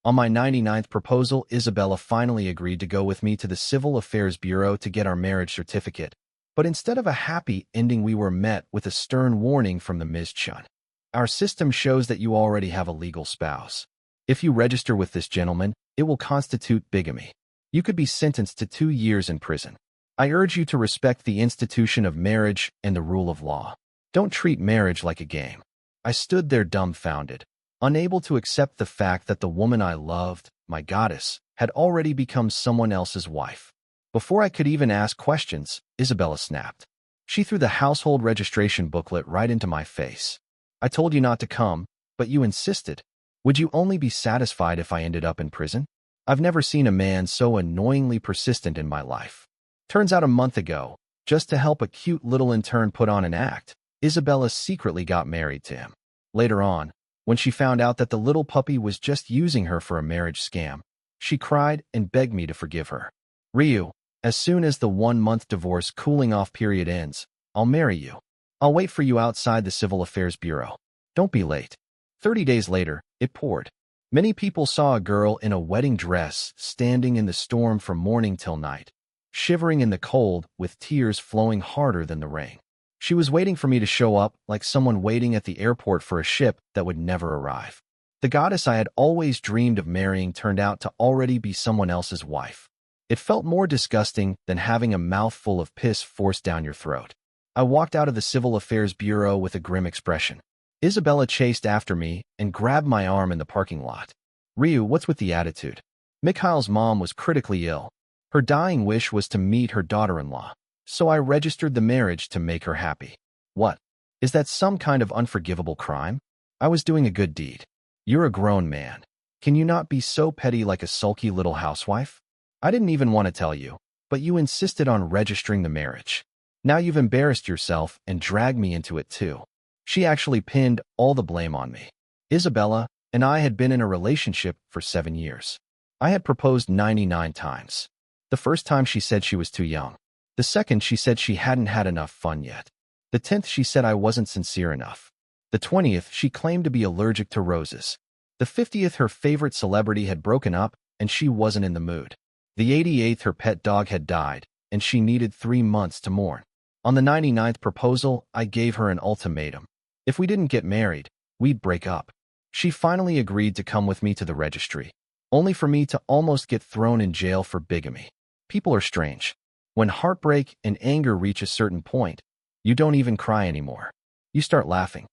On my 99th proposal, Isabella finally agreed to go with me to the Civil Affairs Bureau to get our marriage certificate. But instead of a happy ending, we were met with a stern warning from the Ms. Chun. Our system shows that you already have a legal spouse. If you register with this gentleman, it will constitute bigamy. You could be sentenced to 2 years in prison. I urge you to respect the institution of marriage and the rule of law. Don't treat marriage like a game. I stood there dumbfounded, unable to accept the fact that the woman I loved, my goddess, had already become someone else's wife. Before I could even ask questions, Isabella snapped. She threw the household registration booklet right into my face. I told you not to come, but you insisted. Would you only be satisfied if I ended up in prison? I've never seen a man so annoyingly persistent in my life. Turns out a month ago, just to help a cute little intern put on an act, Isabella secretly got married to him. Later on, when she found out that the little puppy was just using her for a marriage scam, she cried and begged me to forgive her. Ryu, as soon as the 1-month divorce cooling-off period ends, I'll marry you. I'll wait for you outside the Civil Affairs Bureau. Don't be late. 30 days later, it poured. Many people saw a girl in a wedding dress standing in the storm from morning till night, shivering in the cold with tears flowing harder than the rain. She was waiting for me to show up like someone waiting at the airport for a ship that would never arrive. The goddess I had always dreamed of marrying turned out to already be someone else's wife. It felt more disgusting than having a mouthful of piss forced down your throat. I walked out of the Civil Affairs Bureau with a grim expression. Isabella chased after me and grabbed my arm in the parking lot. Ryu, what's with the attitude? Mikhail's mom was critically ill. Her dying wish was to meet her daughter-in-law, so I registered the marriage to make her happy. What? Is that some kind of unforgivable crime? I was doing a good deed. You're a grown man. Can you not be so petty like a sulky little housewife? I didn't even want to tell you, but you insisted on registering the marriage. Now you've embarrassed yourself and dragged me into it too. She actually pinned all the blame on me. Isabella and I had been in a relationship for 7 years. I had proposed 99 times. The first time she said she was too young. The second she said she hadn't had enough fun yet. The 10th she said I wasn't sincere enough. The 20th she claimed to be allergic to roses. The 50th her favorite celebrity had broken up and she wasn't in the mood. The 88th her pet dog had died and she needed 3 months to mourn. On the 99th proposal, I gave her an ultimatum. If we didn't get married, we'd break up. She finally agreed to come with me to the registry, only for me to almost get thrown in jail for bigamy. People are strange. When heartbreak and anger reach a certain point, you don't even cry anymore. You start laughing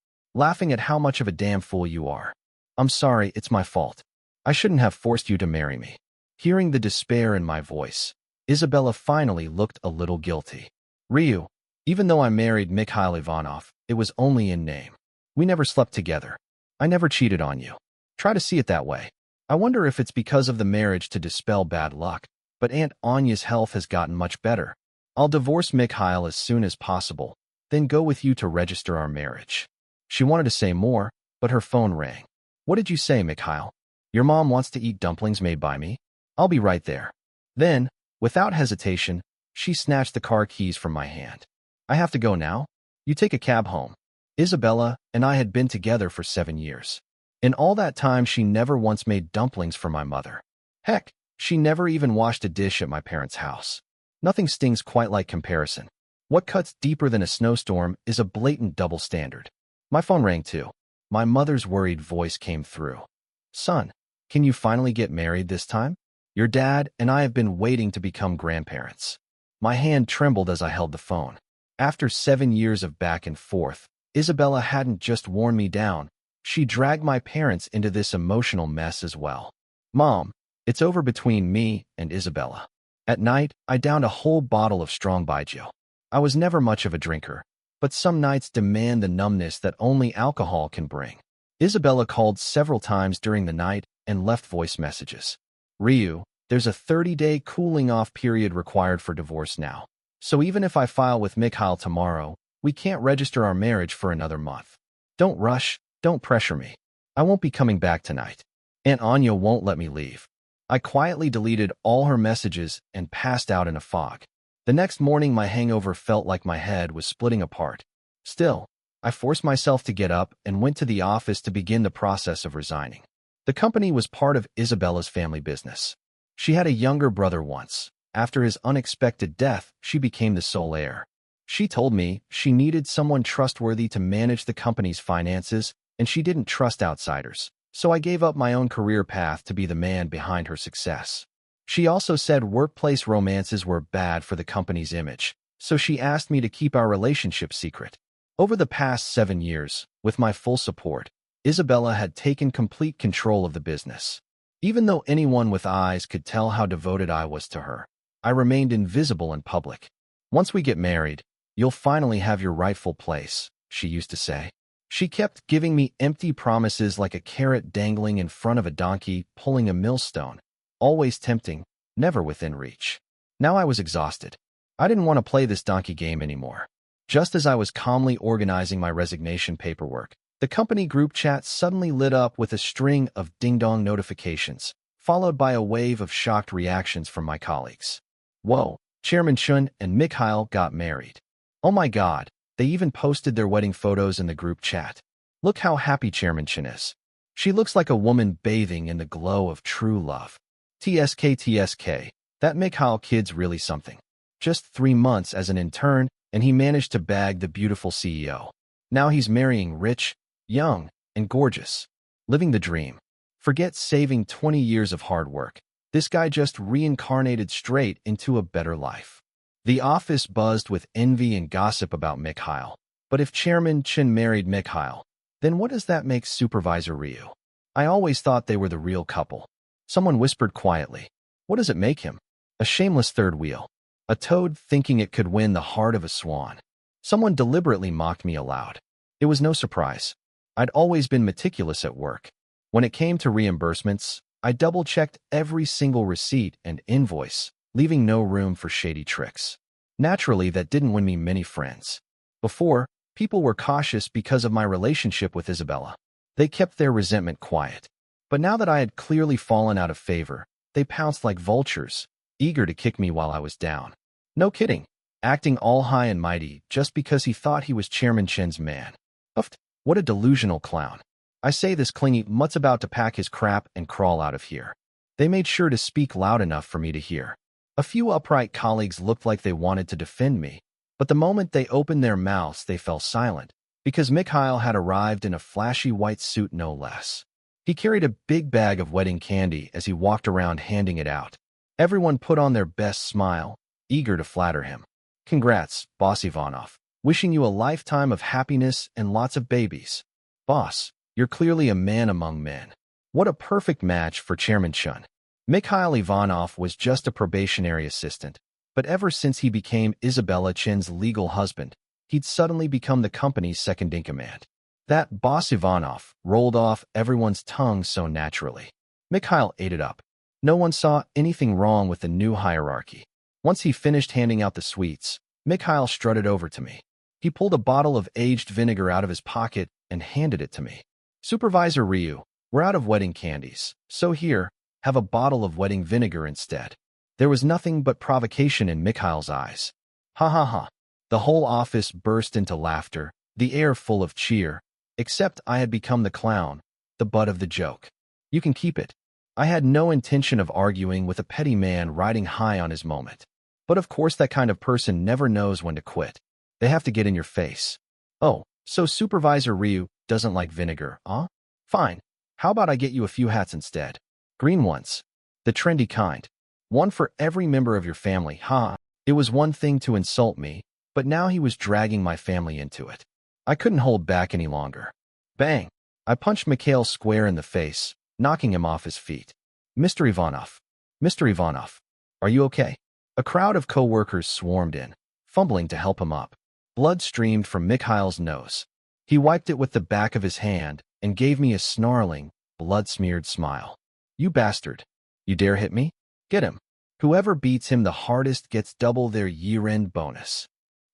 at how much of a damn fool you are. I'm sorry, it's my fault. I shouldn't have forced you to marry me. Hearing the despair in my voice, Isabella finally looked a little guilty. Ryu, even though I married Mikhail Ivanov, it was only in name. We never slept together. I never cheated on you. Try to see it that way. I wonder if it's because of the marriage to dispel bad luck, but Aunt Anya's health has gotten much better. I'll divorce Mikhail as soon as possible, then go with you to register our marriage. She wanted to say more, but her phone rang. What did you say, Mikhail? Your mom wants to eat dumplings made by me? I'll be right there. Then, without hesitation, she snatched the car keys from my hand. I have to go now. You take a cab home. Isabella and I had been together for 7 years. In all that time, she never once made dumplings for my mother. Heck, she never even washed a dish at my parents' house. Nothing stings quite like comparison. What cuts deeper than a snowstorm is a blatant double standard. My phone rang too. My mother's worried voice came through. Son, can you finally get married this time? Your dad and I have been waiting to become grandparents. My hand trembled as I held the phone. After 7 years of back and forth, Isabella hadn't just worn me down. She dragged my parents into this emotional mess as well. Mom, it's over between me and Isabella. At night, I downed a whole bottle of strong baijiu. I was never much of a drinker, but some nights demand the numbness that only alcohol can bring. Isabella called several times during the night and left voice messages. Ryu, there's a 30-day cooling-off period required for divorce now. So even if I file with Mikhail tomorrow, we can't register our marriage for another month. Don't rush, don't pressure me. I won't be coming back tonight. Aunt Anya won't let me leave. I quietly deleted all her messages and passed out in a fog. The next morning, my hangover felt like my head was splitting apart. Still, I forced myself to get up and went to the office to begin the process of resigning. The company was part of Isabella's family business. She had a younger brother once. After his unexpected death, she became the sole heir. She told me she needed someone trustworthy to manage the company's finances, and she didn't trust outsiders. So I gave up my own career path to be the man behind her success. She also said workplace romances were bad for the company's image, so she asked me to keep our relationship secret. Over the past 7 years, with my full support, Isabella had taken complete control of the business. Even though anyone with eyes could tell how devoted I was to her, I remained invisible in public. Once we get married, you'll finally have your rightful place, she used to say. She kept giving me empty promises like a carrot dangling in front of a donkey pulling a millstone, always tempting, never within reach. Now I was exhausted. I didn't want to play this donkey game anymore. Just as I was calmly organizing my resignation paperwork, the company group chat suddenly lit up with a string of ding-dong notifications, followed by a wave of shocked reactions from my colleagues. Whoa, Chairman Chun and Mikhail got married. Oh my God, they even posted their wedding photos in the group chat. Look how happy Chairman Chun is. She looks like a woman bathing in the glow of true love. TSK, that Mikhail kid's really something. Just 3 months as an intern, and he managed to bag the beautiful CEO. Now he's marrying rich, young, and gorgeous. Living the dream. Forget saving 20 years of hard work. This guy just reincarnated straight into a better life. The office buzzed with envy and gossip about Mikhail. But if Chairman Chun married Mikhail, then what does that make Supervisor Ryu? I always thought they were the real couple. Someone whispered quietly. What does it make him? A shameless third wheel. A toad thinking it could win the heart of a swan. Someone deliberately mocked me aloud. It was no surprise. I'd always been meticulous at work. When it came to reimbursements, I double-checked every single receipt and invoice, leaving no room for shady tricks. Naturally, that didn't win me many friends. Before, people were cautious because of my relationship with Isabella. They kept their resentment quiet. But now that I had clearly fallen out of favor, they pounced like vultures, eager to kick me while I was down. No kidding, acting all high and mighty just because he thought he was Chairman Chen's man. Uffed, what a delusional clown. I say this clingy mutt's about to pack his crap and crawl out of here. They made sure to speak loud enough for me to hear. A few upright colleagues looked like they wanted to defend me, but the moment they opened their mouths they fell silent, because Mikhail had arrived in a flashy white suit no less. He carried a big bag of wedding candy as he walked around handing it out. Everyone put on their best smile, eager to flatter him. Congrats, Boss Ivanov. Wishing you a lifetime of happiness and lots of babies. Boss, you're clearly a man among men. What a perfect match for Chairman Chun. Mikhail Ivanov was just a probationary assistant, but ever since he became Isabella Chen's legal husband, he'd suddenly become the company's second-in-command. That Boss Ivanov rolled off everyone's tongue so naturally. Mikhail ate it up. No one saw anything wrong with the new hierarchy. Once he finished handing out the sweets, Mikhail strutted over to me. He pulled a bottle of aged vinegar out of his pocket and handed it to me. Supervisor Ryu, we're out of wedding candies, so here, have a bottle of wedding vinegar instead. There was nothing but provocation in Mikhail's eyes. Ha ha ha. The whole office burst into laughter, the air full of cheer, except I had become the clown, the butt of the joke. You can keep it. I had no intention of arguing with a petty man riding high on his moment. But of course that kind of person never knows when to quit. They have to get in your face. Oh, so Supervisor Ryu doesn't like vinegar, huh? Fine. How about I get you a few hats instead? Green ones. The trendy kind. One for every member of your family, huh? It was one thing to insult me, but now he was dragging my family into it. I couldn't hold back any longer. Bang! I punched Mikhail square in the face, knocking him off his feet. Mr. Ivanov. Mr. Ivanov. Are you okay? A crowd of co-workers swarmed in, fumbling to help him up. Blood streamed from Mikhail's nose. He wiped it with the back of his hand and gave me a snarling, blood-smeared smile. You bastard. You dare hit me? Get him. Whoever beats him the hardest gets double their year-end bonus.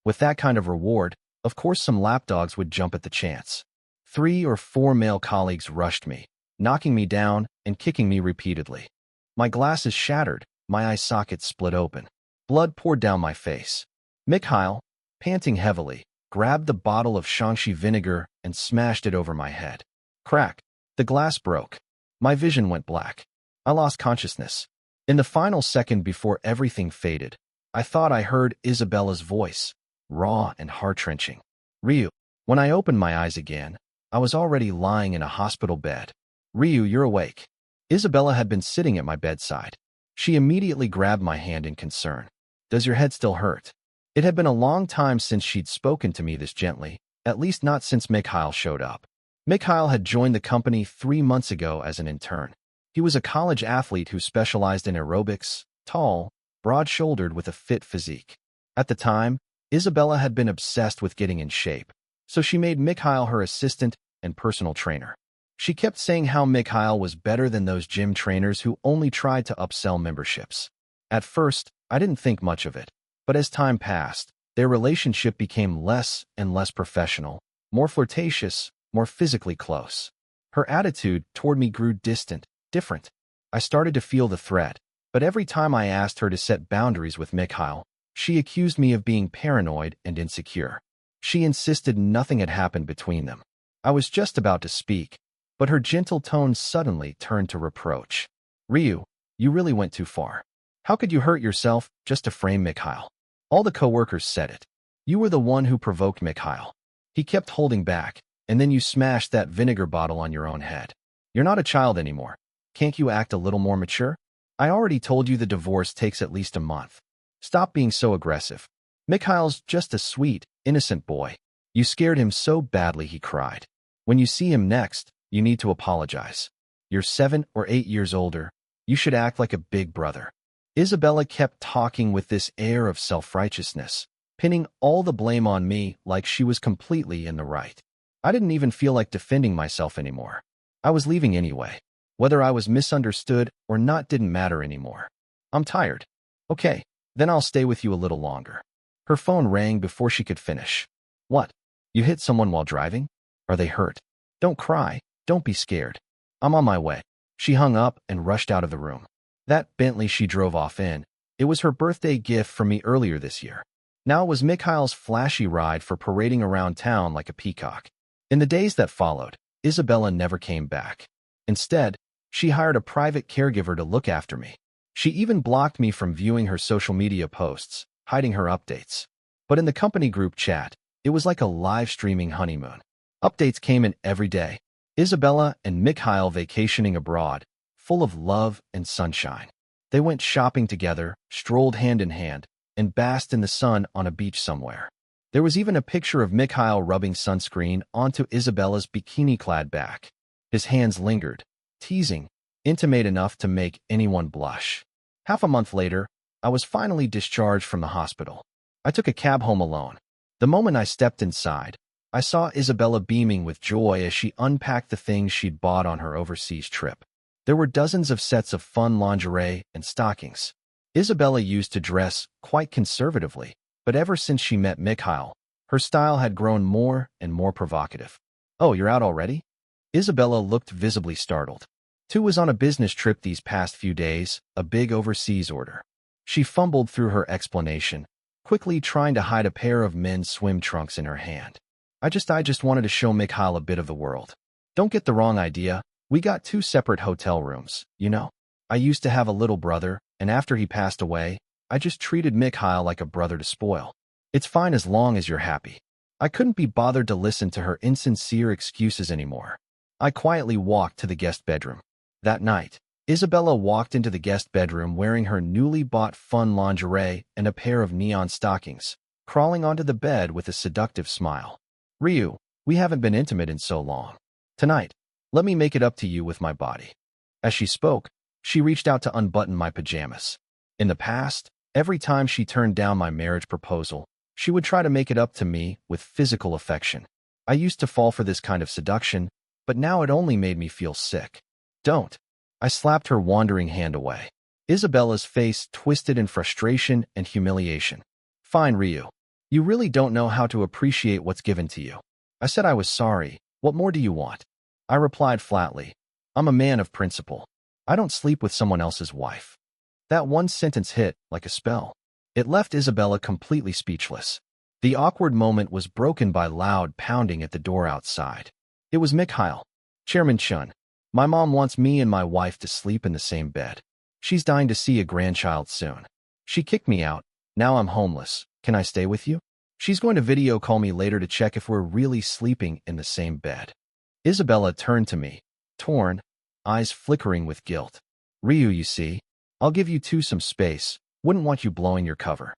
With that kind of reward, of course some lapdogs would jump at the chance. 3 or 4 male colleagues rushed me, knocking me down and kicking me repeatedly. My glasses shattered, my eye sockets split open. Blood poured down my face. Mikhail, panting heavily, grabbed the bottle of Shangxi vinegar and smashed it over my head. Crack! The glass broke. My vision went black. I lost consciousness. In the final second before everything faded, I thought I heard Isabella's voice, raw and heart-wrenching. Ryu. When I opened my eyes again, I was already lying in a hospital bed. Ryu, you're awake. Isabella had been sitting at my bedside. She immediately grabbed my hand in concern. Does your head still hurt? It had been a long time since she'd spoken to me this gently, at least not since Mikhail showed up. Mikhail had joined the company 3 months ago as an intern. He was a college athlete who specialized in aerobics, tall, broad-shouldered with a fit physique. At the time, Isabella had been obsessed with getting in shape, so she made Mikhail her assistant and personal trainer. She kept saying how Mikhail was better than those gym trainers who only tried to upsell memberships. At first, I didn't think much of it, but as time passed, their relationship became less and less professional, more flirtatious, more physically close. Her attitude toward me grew distant, different. I started to feel the threat, but every time I asked her to set boundaries with Mikhail, she accused me of being paranoid and insecure. She insisted nothing had happened between them. I was just about to speak, but her gentle tone suddenly turned to reproach. Ryu, you really went too far. How could you hurt yourself just to frame Mikhail? All the coworkers said it. You were the one who provoked Mikhail. He kept holding back, and then you smashed that vinegar bottle on your own head. You're not a child anymore. Can't you act a little more mature? I already told you the divorce takes at least a month. Stop being so aggressive. Mikhail's just a sweet, innocent boy. You scared him so badly he cried. When you see him next, you need to apologize. You're 7 or 8 years older. You should act like a big brother. Isabella kept talking with this air of self-righteousness, pinning all the blame on me like she was completely in the right. I didn't even feel like defending myself anymore. I was leaving anyway. Whether I was misunderstood or not didn't matter anymore. I'm tired. Okay, then I'll stay with you a little longer. Her phone rang before she could finish. What? You hit someone while driving? Are they hurt? Don't cry. Don't be scared. I'm on my way. She hung up and rushed out of the room. That Bentley she drove off in, it was her birthday gift from me earlier this year. Now it was Mikhail's flashy ride for parading around town like a peacock. In the days that followed, Isabella never came back. Instead, she hired a private caregiver to look after me. She even blocked me from viewing her social media posts, hiding her updates. But in the company group chat, it was like a live streaming honeymoon. Updates came in every day. Isabella and Mikhail vacationing abroad, full of love and sunshine. They went shopping together, strolled hand in hand, and basked in the sun on a beach somewhere. There was even a picture of Mikhail rubbing sunscreen onto Isabella's bikini-clad back. His hands lingered, teasing, intimate enough to make anyone blush. Half a month later, I was finally discharged from the hospital. I took a cab home alone. The moment I stepped inside, I saw Isabella beaming with joy as she unpacked the things she'd bought on her overseas trip. There were dozens of sets of fun lingerie and stockings. Isabella used to dress quite conservatively, but ever since she met Mikhail, her style had grown more and more provocative. Oh, you're out already? Isabella looked visibly startled. Tu was on a business trip these past few days, a big overseas order. She fumbled through her explanation, quickly trying to hide a pair of men's swim trunks in her hand. I just wanted to show Mikhail a bit of the world. Don't get the wrong idea. We got 2 separate hotel rooms, you know. I used to have a little brother, and after he passed away, I just treated Mikhail like a brother to spoil. It's fine as long as you're happy. I couldn't be bothered to listen to her insincere excuses anymore. I quietly walked to the guest bedroom. That night, Isabella walked into the guest bedroom wearing her newly bought fun lingerie and a pair of neon stockings, crawling onto the bed with a seductive smile. Ryu, we haven't been intimate in so long. Tonight, let me make it up to you with my body. As she spoke, she reached out to unbutton my pajamas. In the past, every time she turned down my marriage proposal, she would try to make it up to me with physical affection. I used to fall for this kind of seduction, but now it only made me feel sick. Don't. I slapped her wandering hand away. Isabella's face twisted in frustration and humiliation. Fine, Ryu. You really don't know how to appreciate what's given to you. I said I was sorry. What more do you want? I replied flatly. I'm a man of principle. I don't sleep with someone else's wife. That one sentence hit like a spell. It left Isabella completely speechless. The awkward moment was broken by loud pounding at the door outside. It was Mikhail. Chairman Chun. My mom wants me and my wife to sleep in the same bed. She's dying to see a grandchild soon. She kicked me out. Now I'm homeless. Can I stay with you? She's going to video call me later to check if we're really sleeping in the same bed. Isabella turned to me, torn, eyes flickering with guilt. Ryu, you see, I'll give you two some space. Wouldn't want you blowing your cover.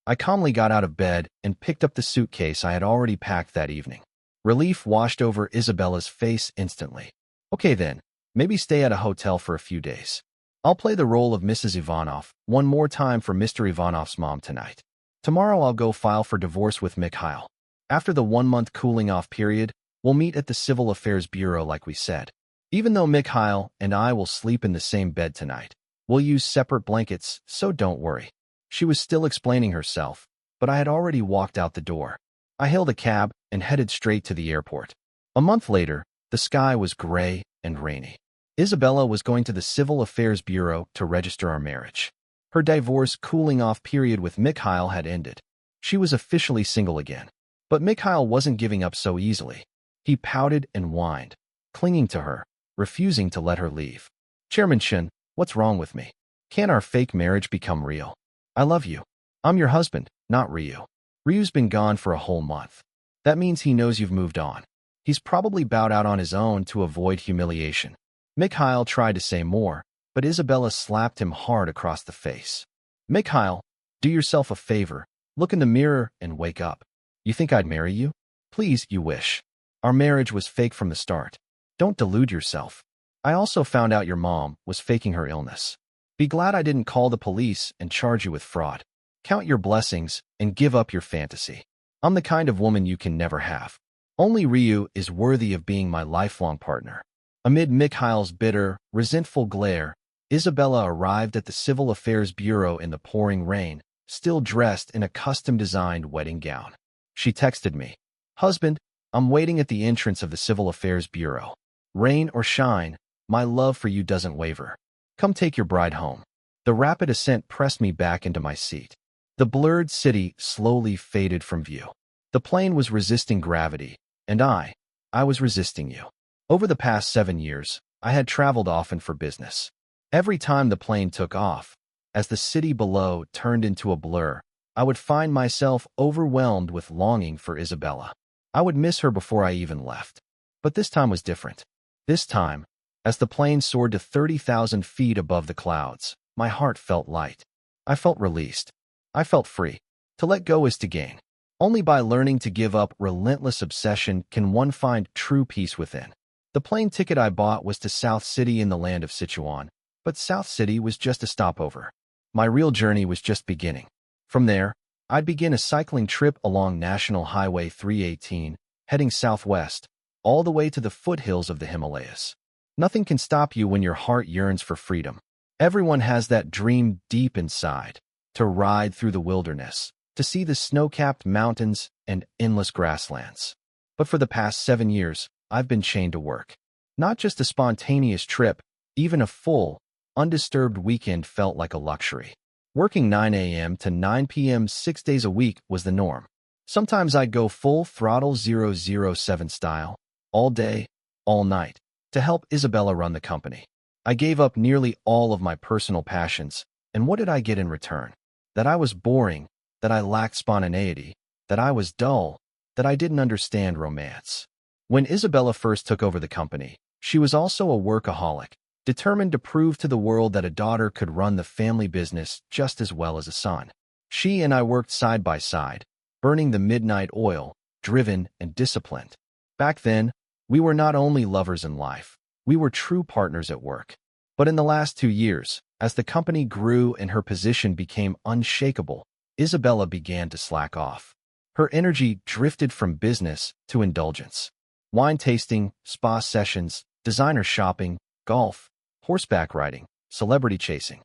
I calmly got out of bed and picked up the suitcase I had already packed that evening. Relief washed over Isabella's face instantly. Okay then, maybe stay at a hotel for a few days. I'll play the role of Mrs. Ivanov one more time for Mr. Ivanov's mom tonight. Tomorrow I'll go file for divorce with Mikhail. After the 1-month cooling-off period, we'll meet at the Civil Affairs Bureau like we said. Even though Mikhail and I will sleep in the same bed tonight, we'll use separate blankets, so don't worry. She was still explaining herself, but I had already walked out the door. I hailed a cab and headed straight to the airport. A month later, the sky was gray and rainy. Isabella was going to the Civil Affairs Bureau to register our marriage. Her divorce cooling-off period with Mikhail had ended. She was officially single again. But Mikhail wasn't giving up so easily. He pouted and whined, clinging to her, refusing to let her leave. Chairman Shin, what's wrong with me? Can't our fake marriage become real? I love you. I'm your husband, not Ryu. Ryu's been gone for a whole month. That means he knows you've moved on. He's probably bowed out on his own to avoid humiliation. Mikhail tried to say more, but Isabella slapped him hard across the face. Mikhail, do yourself a favor. Look in the mirror and wake up. You think I'd marry you? Please, you wish. Our marriage was fake from the start. Don't delude yourself. I also found out your mom was faking her illness. Be glad I didn't call the police and charge you with fraud. Count your blessings and give up your fantasy. I'm the kind of woman you can never have. Only Ryu is worthy of being my lifelong partner. Amid Mikhail's bitter, resentful glare, Isabella arrived at the Civil Affairs Bureau in the pouring rain, still dressed in a custom-designed wedding gown. She texted me, "Husband, I'm waiting at the entrance of the Civil Affairs Bureau. Rain or shine, my love for you doesn't waver. Come take your bride home." The rapid ascent pressed me back into my seat. The blurred city slowly faded from view. The plane was resisting gravity, and I was resisting you. Over the past 7 years, I had traveled often for business. Every time the plane took off, as the city below turned into a blur, I would find myself overwhelmed with longing for Isabella. I would miss her before I even left. But this time was different. This time, as the plane soared to 30,000 feet above the clouds, my heart felt light. I felt released. I felt free. To let go is to gain. Only by learning to give up relentless obsession can one find true peace within. The plane ticket I bought was to South City in the land of Sichuan, but South City was just a stopover. My real journey was just beginning. From there, I'd begin a cycling trip along National Highway 318, heading southwest, all the way to the foothills of the Himalayas. Nothing can stop you when your heart yearns for freedom. Everyone has that dream deep inside, to ride through the wilderness, to see the snow-capped mountains and endless grasslands. But for the past 7 years, I've been chained to work. Not just a spontaneous trip, even a full, undisturbed weekend felt like a luxury. Working 9 a.m. to 9 p.m. 6 days a week was the norm. Sometimes I'd go full throttle 007 style, all day, all night, to help Isabella run the company. I gave up nearly all of my personal passions, and what did I get in return? That I was boring, that I lacked spontaneity, that I was dull, that I didn't understand romance. When Isabella first took over the company, she was also a workaholic, determined to prove to the world that a daughter could run the family business just as well as a son. She and I worked side by side, burning the midnight oil, driven and disciplined. Back then, we were not only lovers in life, we were true partners at work. But in the last 2 years, as the company grew and her position became unshakable, Isabella began to slack off. Her energy drifted from business to indulgence. Wine tasting, spa sessions, designer shopping, golf, horseback riding, celebrity chasing.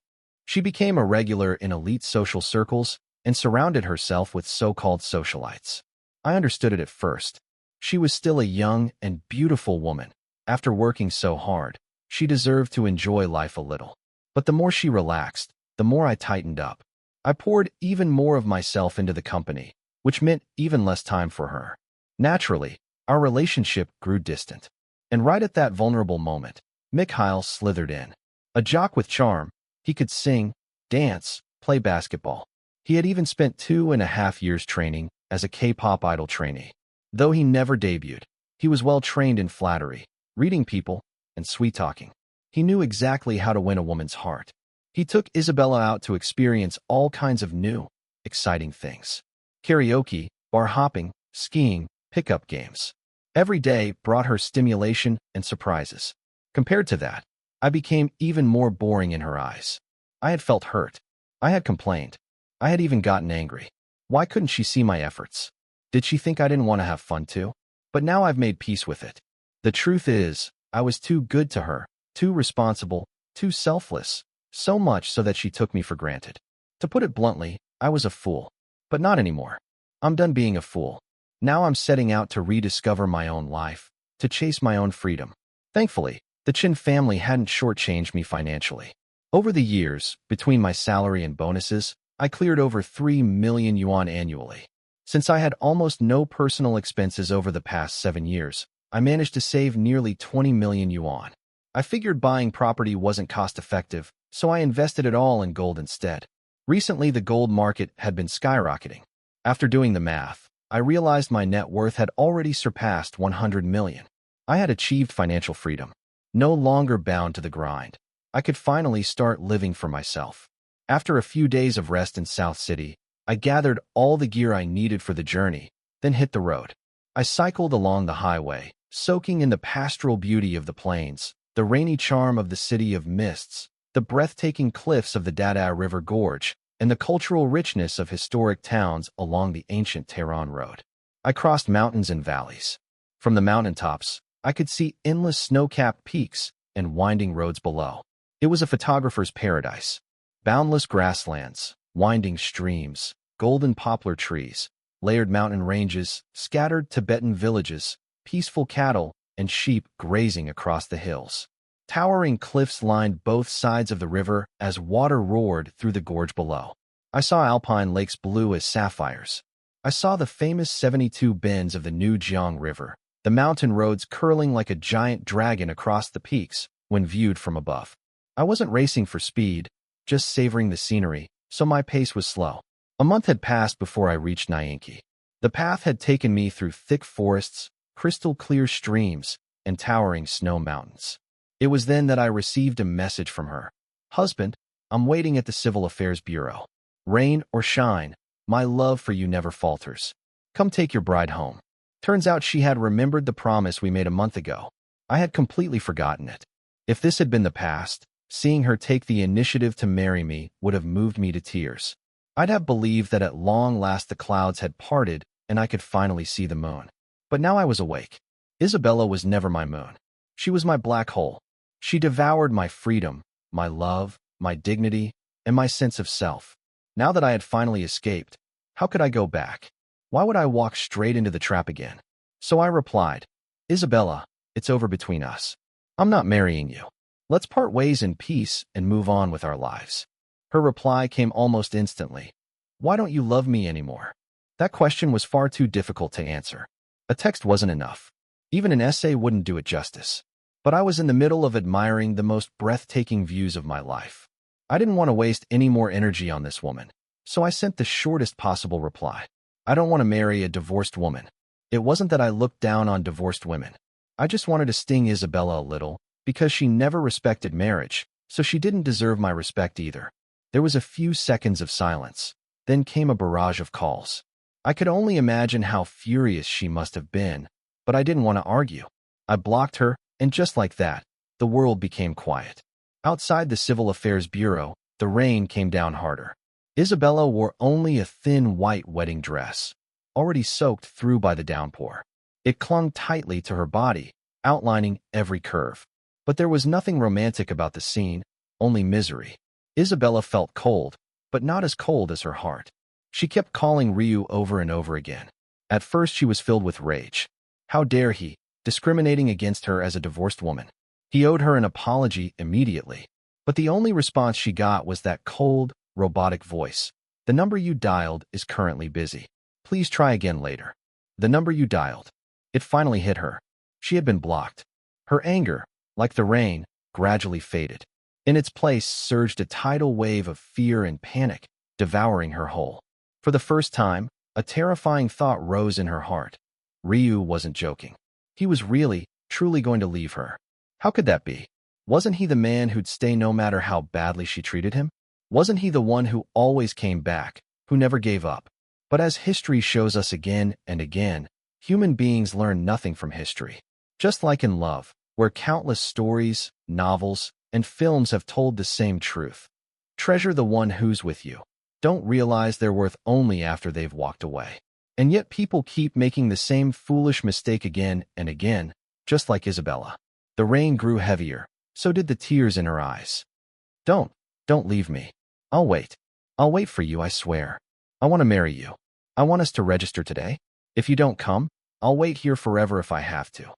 She became a regular in elite social circles and surrounded herself with so-called socialites. I understood it at first. She was still a young and beautiful woman. After working so hard, she deserved to enjoy life a little. But the more she relaxed, the more I tightened up. I poured even more of myself into the company, which meant even less time for her. Naturally, our relationship grew distant. And right at that vulnerable moment, Mikhail slithered in. A jock with charm, he could sing, dance, play basketball. He had even spent 2.5 years training as a K-pop idol trainee. Though he never debuted, he was well trained in flattery, reading people, and sweet-talking. He knew exactly how to win a woman's heart. He took Isabella out to experience all kinds of new, exciting things. Karaoke, bar hopping, skiing, pickup games. Every day brought her stimulation and surprises. Compared to that, I became even more boring in her eyes. I had felt hurt. I had complained. I had even gotten angry. Why couldn't she see my efforts? Did she think I didn't want to have fun too? But now I've made peace with it. The truth is, I was too good to her, too responsible, too selfless, so much so that she took me for granted. To put it bluntly, I was a fool. But not anymore. I'm done being a fool. Now I'm setting out to rediscover my own life, to chase my own freedom. Thankfully, the Chin family hadn't shortchanged me financially. Over the years, between my salary and bonuses, I cleared over 3 million yuan annually. Since I had almost no personal expenses over the past 7 years, I managed to save nearly 20 million yuan. I figured buying property wasn't cost-effective, so I invested it all in gold instead. Recently, the gold market had been skyrocketing. After doing the math, I realized my net worth had already surpassed 100 million. I had achieved financial freedom. No longer bound to the grind. I could finally start living for myself. After a few days of rest in South City, I gathered all the gear I needed for the journey, then hit the road. I cycled along the highway, soaking in the pastoral beauty of the plains, the rainy charm of the City of Mists, the breathtaking cliffs of the Dada River Gorge, and the cultural richness of historic towns along the ancient Tehran Road. I crossed mountains and valleys. From the mountaintops, I could see endless snow-capped peaks and winding roads below. It was a photographer's paradise. Boundless grasslands, winding streams, golden poplar trees, layered mountain ranges, scattered Tibetan villages, peaceful cattle and sheep grazing across the hills. Towering cliffs lined both sides of the river as water roared through the gorge below. I saw alpine lakes blue as sapphires. I saw the famous 72 bends of the New Jiang River, the mountain roads curling like a giant dragon across the peaks when viewed from above. I wasn't racing for speed, just savoring the scenery, so my pace was slow. A month had passed before I reached Nyanki. The path had taken me through thick forests, crystal-clear streams, and towering snow mountains. It was then that I received a message from her. "Husband, I'm waiting at the Civil Affairs Bureau. Rain or shine, my love for you never falters. Come take your bride home." Turns out she had remembered the promise we made a month ago. I had completely forgotten it. If this had been the past, seeing her take the initiative to marry me would have moved me to tears. I'd have believed that at long last the clouds had parted and I could finally see the moon. But now I was awake. Isabella was never my moon. She was my black hole. She devoured my freedom, my love, my dignity, and my sense of self. Now that I had finally escaped, how could I go back? Why would I walk straight into the trap again? So I replied, "Isabella, it's over between us. I'm not marrying you. Let's part ways in peace and move on with our lives." Her reply came almost instantly. "Why don't you love me anymore?" That question was far too difficult to answer. A text wasn't enough. Even an essay wouldn't do it justice. But I was in the middle of admiring the most breathtaking views of my life. I didn't want to waste any more energy on this woman, so I sent the shortest possible reply. "I don't want to marry a divorced woman." It wasn't that I looked down on divorced women. I just wanted to sting Isabella a little, because she never respected marriage, so she didn't deserve my respect either. There was a few seconds of silence. Then came a barrage of calls. I could only imagine how furious she must have been, but I didn't want to argue. I blocked her, and just like that, the world became quiet. Outside the Civil Affairs Bureau, the rain came down harder. Isabella wore only a thin white wedding dress, already soaked through by the downpour. It clung tightly to her body, outlining every curve. But there was nothing romantic about the scene, only misery. Isabella felt cold, but not as cold as her heart. She kept calling Ryu over and over again. At first she was filled with rage. How dare he, discriminating against her as a divorced woman. He owed her an apology immediately. But the only response she got was that cold, robotic voice. "The number you dialed is currently busy. Please try again later." The number you dialed. It finally hit her. She had been blocked. Her anger, like the rain, gradually faded. In its place surged a tidal wave of fear and panic, devouring her whole. For the first time, a terrifying thought rose in her heart. Ryu wasn't joking. He was really, truly going to leave her. How could that be? Wasn't he the man who'd stay no matter how badly she treated him? Wasn't he the one who always came back, who never gave up? But as history shows us again and again, human beings learn nothing from history. Just like in love, where countless stories, novels, and films have told the same truth. Treasure the one who's with you. Don't realize their worth only after they've walked away. And yet people keep making the same foolish mistake again and again, just like Isabella. The rain grew heavier, so did the tears in her eyes. Don't leave me. I'll wait. I'll wait for you, I swear. I want to marry you. I want us to register today. If you don't come, I'll wait here forever if I have to.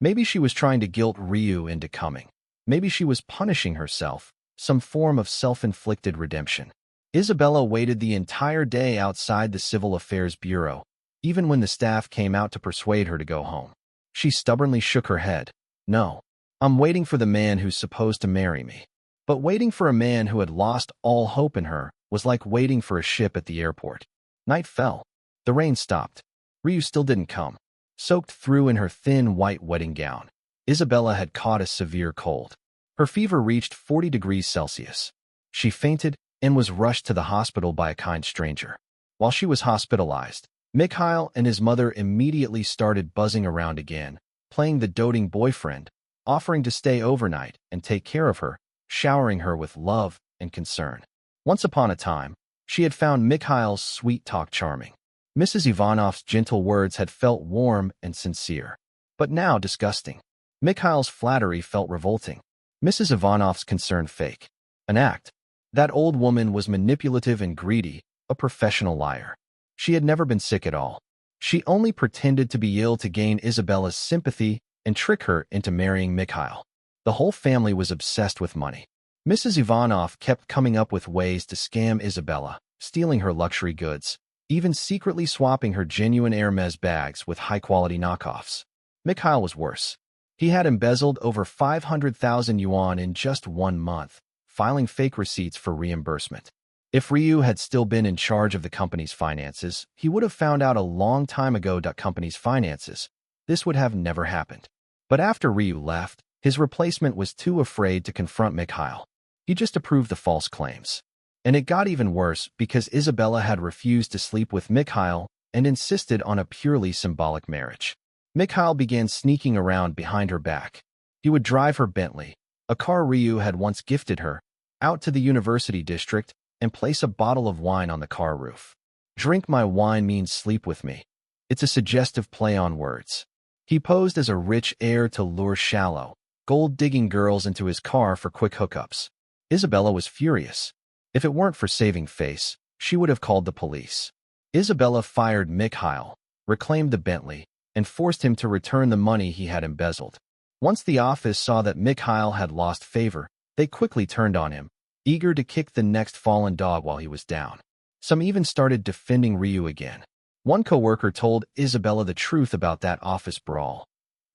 Maybe she was trying to guilt Ryu into coming. Maybe she was punishing herself, some form of self-inflicted redemption. Isabella waited the entire day outside the Civil Affairs Bureau, even when the staff came out to persuade her to go home. She stubbornly shook her head. No, I'm waiting for the man who's supposed to marry me. But waiting for a man who had lost all hope in her was like waiting for a ship at the airport. Night fell. The rain stopped. Ryu still didn't come. Soaked through in her thin white wedding gown, Isabella had caught a severe cold. Her fever reached 40 degrees Celsius. She fainted and was rushed to the hospital by a kind stranger. While she was hospitalized, Mikhail and his mother immediately started buzzing around again, playing the doting boyfriend, offering to stay overnight and take care of her, showering her with love and concern. Once upon a time, she had found Mikhail's sweet talk charming. Mrs. Ivanov's gentle words had felt warm and sincere, but now disgusting. Mikhail's flattery felt revolting. Mrs. Ivanov's concern fake. An act. That old woman was manipulative and greedy, a professional liar. She had never been sick at all. She only pretended to be ill to gain Isabella's sympathy and trick her into marrying Mikhail. The whole family was obsessed with money. Mrs. Ivanov kept coming up with ways to scam Isabella, stealing her luxury goods, even secretly swapping her genuine Hermes bags with high-quality knockoffs. Mikhail was worse. He had embezzled over 500,000 yuan in just 1 month, filing fake receipts for reimbursement. If Ryu had still been in charge of the company's finances, he would have found out a long time ago that company's finances. This would have never happened. But after Ryu left, his replacement was too afraid to confront Mikhail. He just approved the false claims. And it got even worse because Isabella had refused to sleep with Mikhail and insisted on a purely symbolic marriage. Mikhail began sneaking around behind her back. He would drive her Bentley, a car Ryu had once gifted her, out to the university district and place a bottle of wine on the car roof. Drink my wine means sleep with me. It's a suggestive play on words. He posed as a rich heir to lure shallow, gold-digging girls into his car for quick hookups. Isabella was furious. If it weren't for saving face, she would have called the police. Isabella fired Mikhail, reclaimed the Bentley, and forced him to return the money he had embezzled. Once the office saw that Mikhail had lost favor, they quickly turned on him, eager to kick the next fallen dog while he was down. Some even started defending Ryu again. One coworker told Isabella the truth about that office brawl.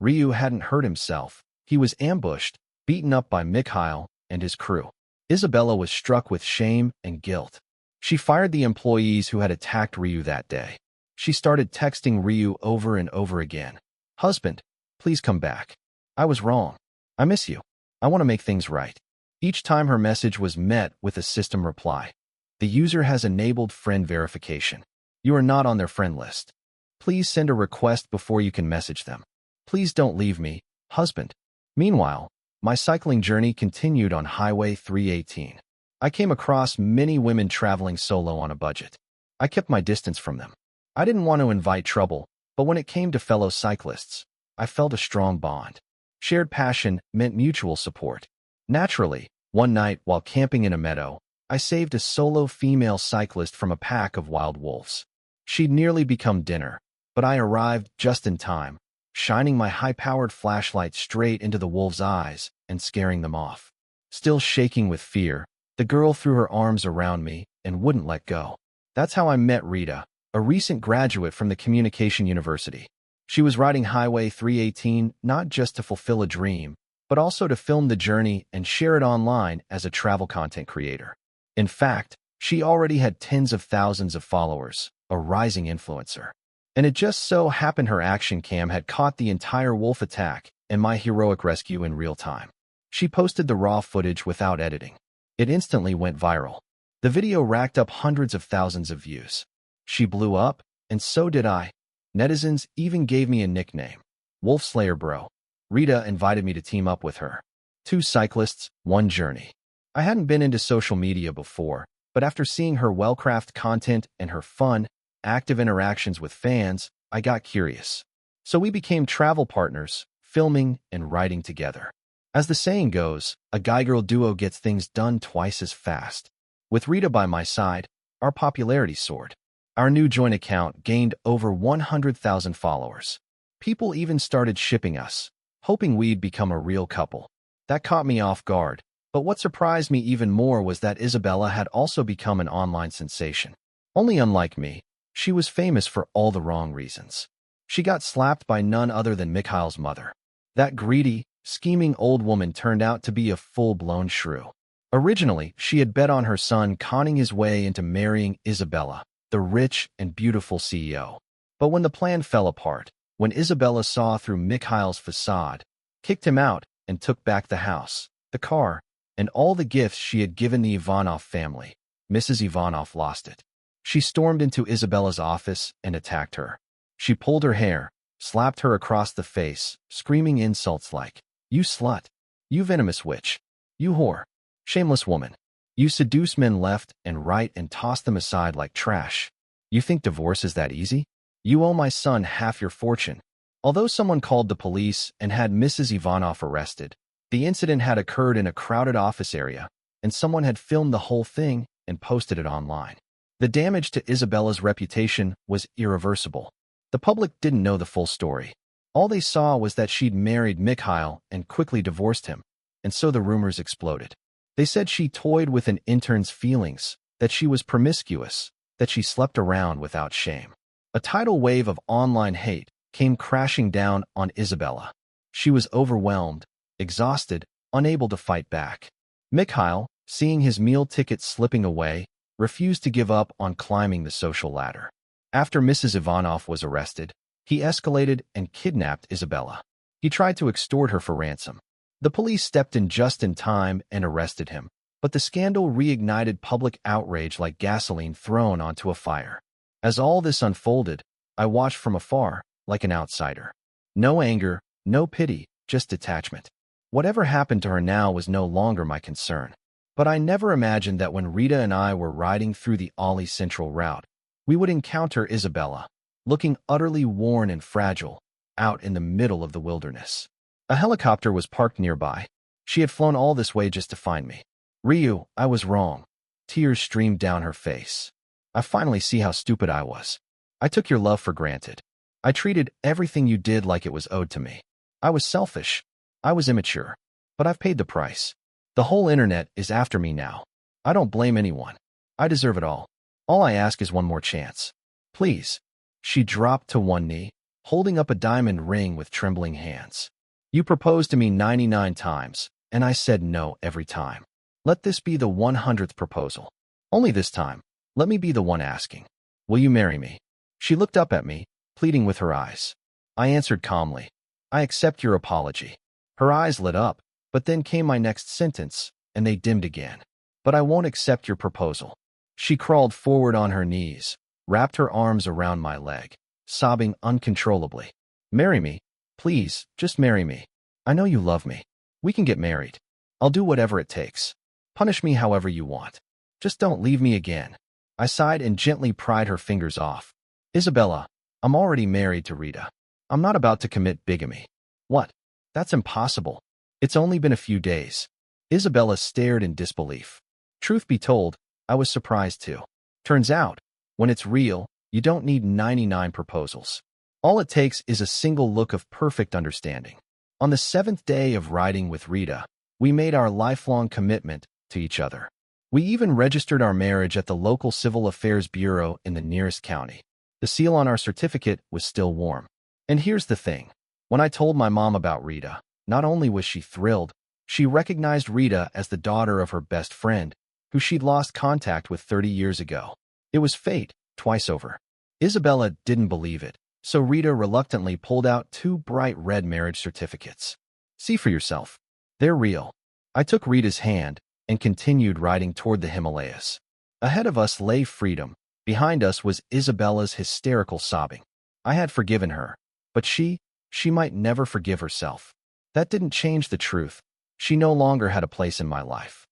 Ryu hadn't hurt himself. He was ambushed, beaten up by Mikhail and his crew. Isabella was struck with shame and guilt. She fired the employees who had attacked Ryu that day. She started texting Ryu over and over again. "Husband, please come back. I was wrong. I miss you. I want to make things right." Each time her message was met with a system reply. "The user has enabled friend verification. You are not on their friend list. Please send a request before you can message them. Please don't leave me, husband." Meanwhile, my cycling journey continued on Highway 318. I came across many women traveling solo on a budget. I kept my distance from them. I didn't want to invite trouble, but when it came to fellow cyclists, I felt a strong bond. Shared passion meant mutual support. Naturally, one night while camping in a meadow, I saved a solo female cyclist from a pack of wild wolves. She'd nearly become dinner, but I arrived just in time, shining my high-powered flashlight straight into the wolves' eyes and scaring them off. Still shaking with fear, the girl threw her arms around me and wouldn't let go. That's how I met Rita, a recent graduate from the Communication University. She was riding Highway 318 not just to fulfill a dream, but also to film the journey and share it online as a travel content creator. In fact, she already had tens of thousands of followers, a rising influencer. And it just so happened her action cam had caught the entire wolf attack and my heroic rescue in real time. She posted the raw footage without editing. It instantly went viral. The video racked up hundreds of thousands of views. She blew up, and so did I. Netizens even gave me a nickname, Wolf Slayer Bro. Rita invited me to team up with her. 2 cyclists, 1 journey. I hadn't been into social media before, but after seeing her well-crafted content and her fun, active interactions with fans, I got curious. So we became travel partners, filming and writing together. As the saying goes, a guy-girl duo gets things done twice as fast. With Rita by my side, our popularity soared. Our new joint account gained over 100,000 followers. People even started shipping us, hoping we'd become a real couple. That caught me off guard, but what surprised me even more was that Isabella had also become an online sensation. Only unlike me, she was famous for all the wrong reasons. She got slapped by none other than Mikhail's mother. That greedy, scheming old woman turned out to be a full-blown shrew. Originally, she had bet on her son conning his way into marrying Isabella, the rich and beautiful CEO. But when the plan fell apart, when Isabella saw through Mikhail's facade, kicked him out, and took back the house, the car, and all the gifts she had given the Ivanov family, Mrs. Ivanov lost it. She stormed into Isabella's office and attacked her. She pulled her hair, slapped her across the face, screaming insults like, "You slut! You venomous witch! You whore! Shameless woman! You seduce men left and right and toss them aside like trash. You think divorce is that easy? You owe my son half your fortune." Although someone called the police and had Mrs. Ivanov arrested, the incident had occurred in a crowded office area, and someone had filmed the whole thing and posted it online. The damage to Isabella's reputation was irreversible. The public didn't know the full story. All they saw was that she'd married Mikhail and quickly divorced him, and so the rumors exploded. They said she toyed with an intern's feelings, that she was promiscuous, that she slept around without shame. A tidal wave of online hate came crashing down on Isabella. She was overwhelmed, exhausted, unable to fight back. Mikhail, seeing his meal ticket slipping away, refused to give up on climbing the social ladder. After Mrs. Ivanov was arrested, he escalated and kidnapped Isabella. He tried to extort her for ransom. The police stepped in just in time and arrested him, but the scandal reignited public outrage like gasoline thrown onto a fire. As all this unfolded, I watched from afar, like an outsider. No anger, no pity, just detachment. Whatever happened to her now was no longer my concern. But I never imagined that when Rita and I were riding through the Ollie Central route, we would encounter Isabella, looking utterly worn and fragile, out in the middle of the wilderness. A helicopter was parked nearby. She had flown all this way just to find me. "Ryu, I was wrong." Tears streamed down her face. "I finally see how stupid I was. I took your love for granted. I treated everything you did like it was owed to me. I was selfish. I was immature. But I've paid the price. The whole internet is after me now. I don't blame anyone. I deserve it all. All I ask is one more chance. Please." She dropped to one knee, holding up a diamond ring with trembling hands. "You proposed to me 99 times, and I said no every time. Let this be the 100th proposal. Only this time, let me be the one asking. Will you marry me?" She looked up at me, pleading with her eyes. I answered calmly, "I accept your apology." Her eyes lit up, but then came my next sentence, and they dimmed again. "But I won't accept your proposal." She crawled forward on her knees, wrapped her arms around my leg, sobbing uncontrollably. "Marry me. Please, just marry me. I know you love me. We can get married. I'll do whatever it takes. Punish me however you want. Just don't leave me again." I sighed and gently pried her fingers off. "Isabella, I'm already married to Rita. I'm not about to commit bigamy." "What? That's impossible. It's only been a few days." Isabella stared in disbelief. Truth be told, I was surprised too. Turns out, when it's real, you don't need 99 proposals. All it takes is a single look of perfect understanding. On the 7th day of riding with Rita, we made our lifelong commitment to each other. We even registered our marriage at the local civil affairs bureau in the nearest county. The seal on our certificate was still warm. And here's the thing. When I told my mom about Rita, Not only was she thrilled, she recognized Rita as the daughter of her best friend, who she'd lost contact with 30 years ago. It was fate, twice over. Isabella didn't believe it, so Rita reluctantly pulled out 2 bright red marriage certificates. See for yourself. They're real. I took Rita's hand and continued riding toward the Himalayas. Ahead of us lay freedom. Behind us was Isabella's hysterical sobbing. I had forgiven her, but she might never forgive herself. That didn't change the truth. She no longer had a place in my life.